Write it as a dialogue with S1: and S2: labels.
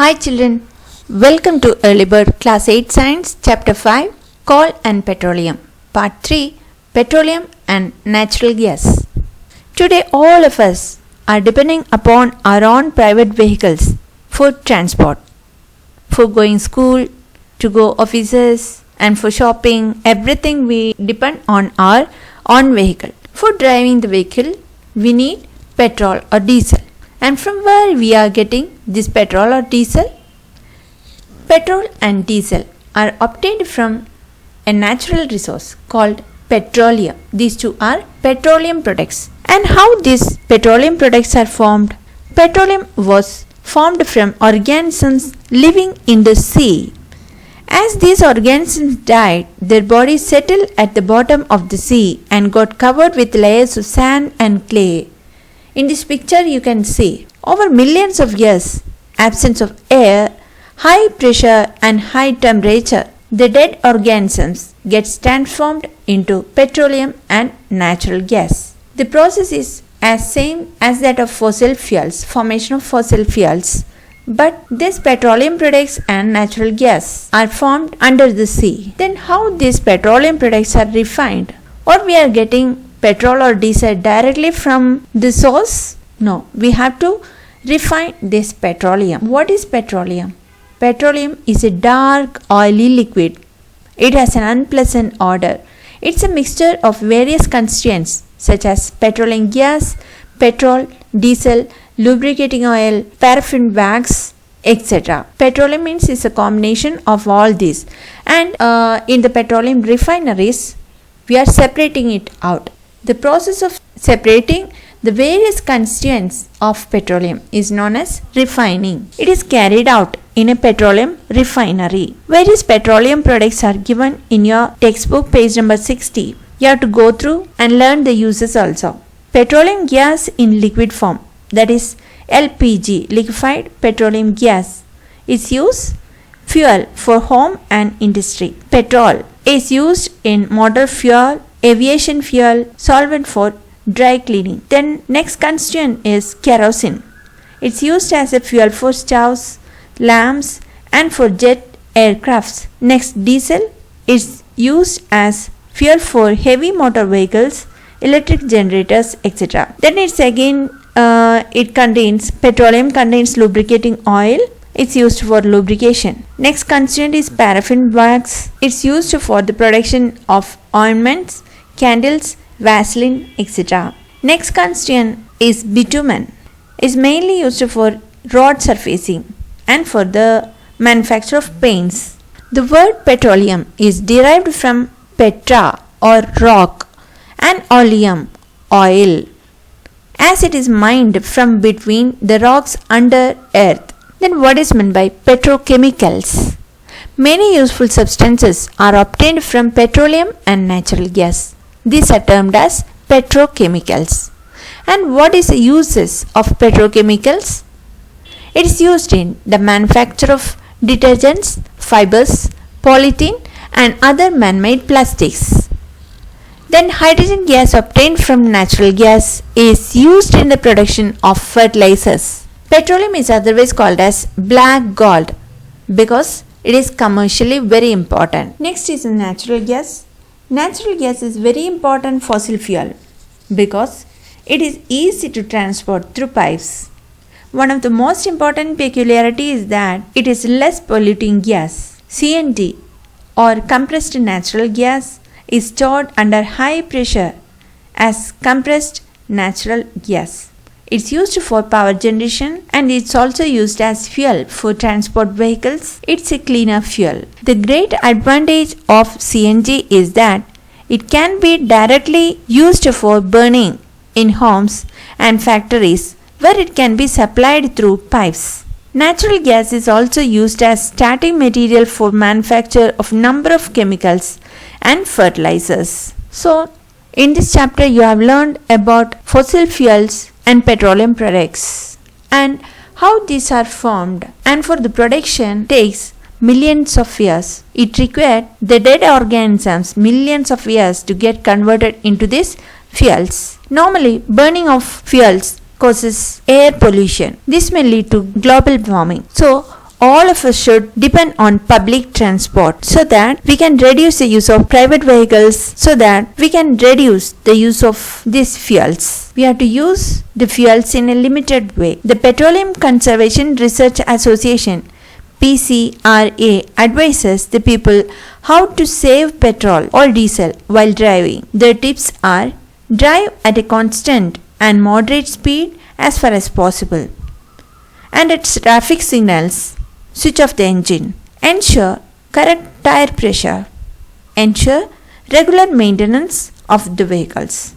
S1: Hi children, welcome to Early Bird Class 8 Science Chapter 5 Coal and Petroleum Part 3 Petroleum and Natural Gas. Today all of us are depending upon our own private vehicles for transport, for going school, to go offices and for shopping. Everything we depend on our own vehicle. For driving the vehicle we need petrol or diesel. And from where we are getting this petrol or diesel? Petrol and diesel are obtained from a natural resource called petroleum. These two are petroleum products. And how these petroleum products are formed? Petroleum was formed from organisms living in the sea. As these organisms died, their bodies settled at the bottom of the sea and got covered with layers of sand and clay. In this picture you can see, over millions of years, absence of air, high pressure and high temperature, the dead organisms gets transformed into petroleum and natural gas. The process is as same as that of fossil fuels, formation of fossil fuels. But these petroleum products and natural gas are formed under the sea. Then how these petroleum products are refined? Or we are getting petrol or diesel directly from the source? No, we have to refine this petroleum. What is petroleum? Petroleum is a dark oily liquid. It has an unpleasant odor. It's a mixture of various constituents such as petroleum gas, petrol, diesel, lubricating oil, paraffin wax, etc. Petroleum means is a combination of all these. And in the petroleum refineries, we are separating it out. The process of separating the various constituents of petroleum is known as refining. It is carried out in a petroleum refinery. Various petroleum products are given in your textbook, page number 60. You have to go through and learn the uses also. Petroleum gas in liquid form, that is LPG, liquefied petroleum gas, is used fuel for home and industry. Petrol is used in motor fuel, aviation fuel, solvent for dry cleaning. Then next constituent is kerosene. It's used as a fuel for stoves, lamps and for jet aircrafts. Next, diesel is used as fuel for heavy motor vehicles, electric generators, etc. Then it's again petroleum contains lubricating oil. It's used for lubrication. Next constituent is paraffin wax. It's used for the production of ointments, candles, Vaseline, etc. Next constituent is bitumen. It's mainly used for road surfacing and for the manufacture of paints. The word petroleum is derived from petra or rock and oleum, oil, as it is mined from between the rocks under earth. Then what is meant by petrochemicals? Many useful substances are obtained from petroleum and natural gas. These are termed as petrochemicals. And what is the uses of petrochemicals? It is used in the manufacture of detergents, fibers, polythene and other man-made plastics. Then hydrogen gas obtained from natural gas is used in the production of fertilizers. Petroleum is otherwise called as black gold because it is commercially very important. Next is natural gas. Natural gas is very important fossil fuel because it is easy to transport through pipes. One of the most important peculiarity is that it is less polluting gas. CNG or compressed natural gas is stored under high pressure as compressed natural gas. It's used for power generation and it's also used as fuel for transport vehicles. It's a cleaner fuel. The great advantage of CNG is that it can be directly used for burning in homes and factories where it can be supplied through pipes. Natural gas is also used as starting material for manufacture of number of chemicals and fertilizers. So, in this chapter you have learned about fossil fuels and petroleum products and how these are formed, and for the production takes millions of years. It required the dead organisms millions of years to get converted into these fuels. Normally, burning of fuels causes air pollution. This may lead to global warming. So, all of us should depend on public transport so that we can reduce the use of private vehicles, so that we can reduce the use of these fuels. We have to use the fuels in a limited way. The Petroleum Conservation Research Association PCRA advises the people how to save petrol or diesel while driving. Their tips are: drive at a constant and moderate speed as far as possible, and at traffic signals, switch off the engine. Ensure correct tire pressure. Ensure regular maintenance of the vehicles.